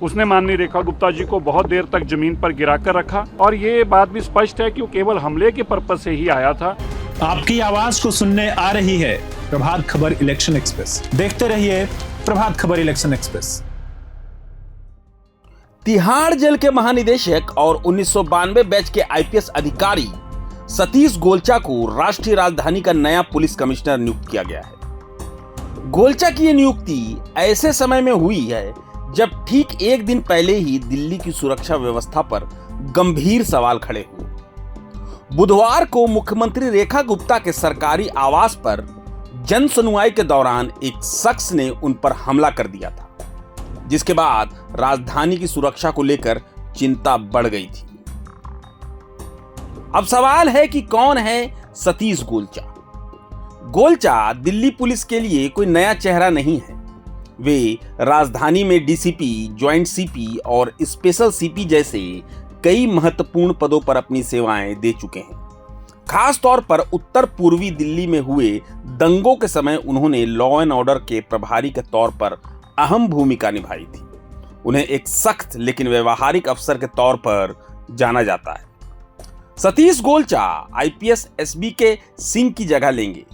उसने माननीय रेखा गुप्ता जी को बहुत देर तक जमीन पर गिरा कर रखा और ये बात भी स्पष्ट है कि वो केवल हमले के पर्पज से ही आया था। आपकी आवाज को सुनने आ रही है प्रभात खबर इलेक्शन एक्सप्रेस। देखते रहिए Prabhat Khabar election express. Tihar jail के महानिदेशक और 1992 बैच के आईपीएस अधिकारी सतीश गोलचा को राष्ट्रीय राजधानी का नया पुलिस कमिश्नर नियुक्त किया गया है। गोलचा की यह नियुक्ति ऐसे समय में हुई है जब ठीक एक दिन पहले ही दिल्ली की सुरक्षा व्यवस्था पर गंभीर सवाल खड़े हुए। बुधवार को मुख्यमंत्री रेखा गुप्ता के सरकारी आवास पर जन सुनवाई के दौरान एक शख्स ने उन पर हमला कर दिया था, जिसके बाद राजधानी की सुरक्षा को लेकर चिंता बढ़ गई थी। अब सवाल है कि कौन है सतीश गोलचा। गोलचा दिल्ली पुलिस के लिए कोई नया चेहरा नहीं है। वे राजधानी में डीसीपी, ज्वाइंट सीपी और स्पेशल सीपी जैसे कई महत्वपूर्ण पदों पर अपनी सेवाएं दे चुके हैं। खास तौर पर उत्तर पूर्वी दिल्ली में हुए दंगों के समय उन्होंने लॉ एंड ऑर्डर के प्रभारी के तौर पर अहम भूमिका निभाई थी। उन्हें एक सख्त लेकिन व्यवहारिक अफसर के तौर पर जाना जाता है। सतीश गोलचा आईपीएस एसबी के सिंह की जगह लेंगे,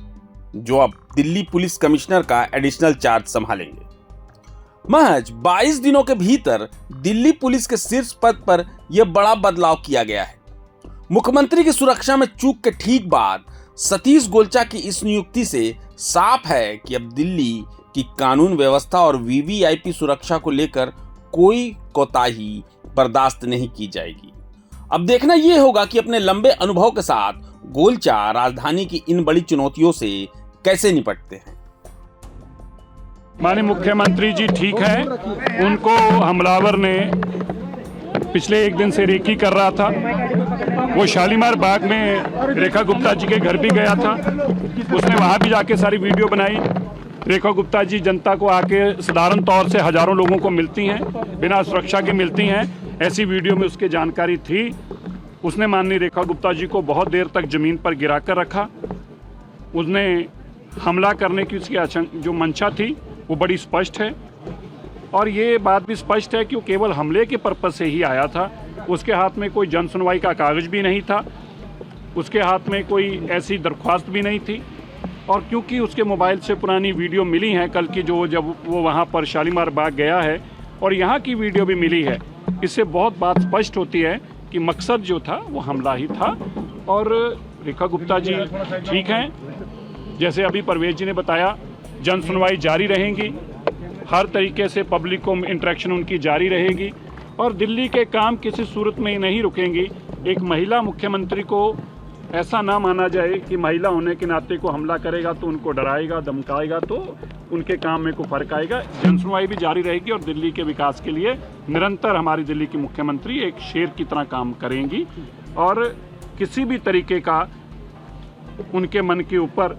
जो अब दिल्ली पुलिस कमिश्नर का एडिशनल चार्ज संभालेंगे। महज 22 दिनों के भीतर दिल्ली पुलिस के शीर्ष पद पर यह बड़ा बदलाव किया गया है। मुख्यमंत्री की सुरक्षा में चूक के ठीक बाद सतीश गोलचा की इस नियुक्ति से साफ है कि अब दिल्ली की कानून व्यवस्था और वीवीआईपी सुरक्षा को लेकर कोई कोताही बर्दाश्त नहीं की जाएगी। अब देखना यह होगा कि अपने लंबे अनुभव के साथ गोलचा राजधानी की इन बड़ी चुनौतियों से कैसे निपटते हैं। माननीय मुख्यमंत्री जी ठीक है, उनको हमलावर ने पिछले एक दिन से रेकी कर रहा था। वो शालीमार बाग में रेखा गुप्ता जी के घर भी गया था, उसने वहां भी जाके सारी वीडियो बनाई। रेखा गुप्ता जी जनता को आके साधारण तौर से हजारों लोगों को मिलती हैं, बिना सुरक्षा के मिलती हैं, ऐसी वीडियो में उसकी जानकारी थी। उसने माननीय रेखा गुप्ता जी को बहुत देर तक जमीन पर गिरा कर रखा। उसने हमला करने की उसकी जो मंशा थी वो बड़ी स्पष्ट है और ये बात भी स्पष्ट है कि वो केवल हमले के पर्पज से ही आया था। उसके हाथ में कोई जन सुनवाई का कागज भी नहीं था, उसके हाथ में कोई ऐसी दरख्वास्त भी नहीं थी। और क्योंकि उसके मोबाइल से पुरानी वीडियो मिली हैं कल की, जो जब वो वहाँ पर शालीमार बाग गया है, और यहाँ की वीडियो भी मिली है, इससे बहुत बात स्पष्ट होती है कि मकसद जो था वो हमला ही था। और रेखा गुप्ता जी ठीक हैं, जैसे अभी परवेज जी ने बताया, जन सुनवाई जारी रहेंगी, हर तरीके से पब्लिक को इंटरेक्शन उनकी जारी रहेगी और दिल्ली के काम किसी सूरत में नहीं रुकेंगी। एक महिला मुख्यमंत्री को ऐसा ना माना जाए कि महिला होने के नाते को हमला करेगा तो उनको डराएगा, धमकाएगा तो उनके काम में कोई फर्क आएगा। जन सुनवाई भी जारी रहेगी और दिल्ली के विकास के लिए निरंतर हमारी दिल्ली की मुख्यमंत्री एक शेर की तरह काम करेंगी और किसी भी तरीके का उनके मन के ऊपर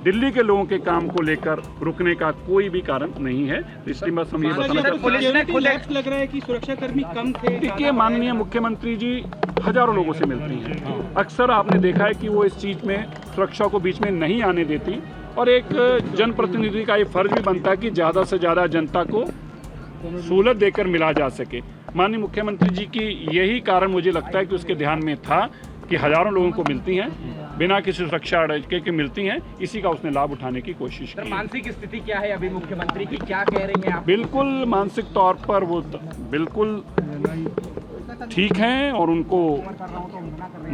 दिल्ली के लोगों के काम को लेकर रुकने का कोई भी कारण नहीं है। इसलिए बस हम ये बताना चाहते हैं, लग रहा है कि सुरक्षाकर्मी कम थे। देखिए, माननीय मुख्यमंत्री जी हजारों लोगों से मिलती हैं, अक्सर आपने देखा है कि वो इस चीज में सुरक्षा को बीच में नहीं आने देती और एक जनप्रतिनिधि का ये फर्ज भी बनता है कि ज्यादा से ज्यादा जनता को सहूलत देकर मिला जा सके। माननीय मुख्यमंत्री जी की यही कारण मुझे लगता है कि उसके ध्यान में था कि हजारों लोगों को मिलती हैं, बिना किसी सुरक्षा के मिलती हैं, इसी का उसने लाभ उठाने की कोशिश की। मानसिक स्थिति क्या है अभी मुख्यमंत्री की, क्या कह रही हैं आप? बिल्कुल मानसिक तौर पर वो बिल्कुल ठीक हैं और उनको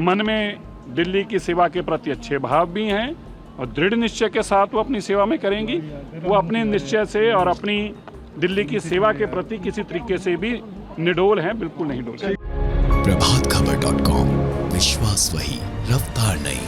मन में दिल्ली की सेवा के प्रति अच्छे भाव भी हैं और दृढ़ निश्चय के साथ वो अपनी सेवा में करेंगी। वो अपने निश्चय से और अपनी दिल्ली की सेवा के प्रति किसी तरीके से भी निडोल हैं, बिल्कुल नहीं डोल। प्रभातखबर.com, विश्वास वही, रफ्तार नहीं।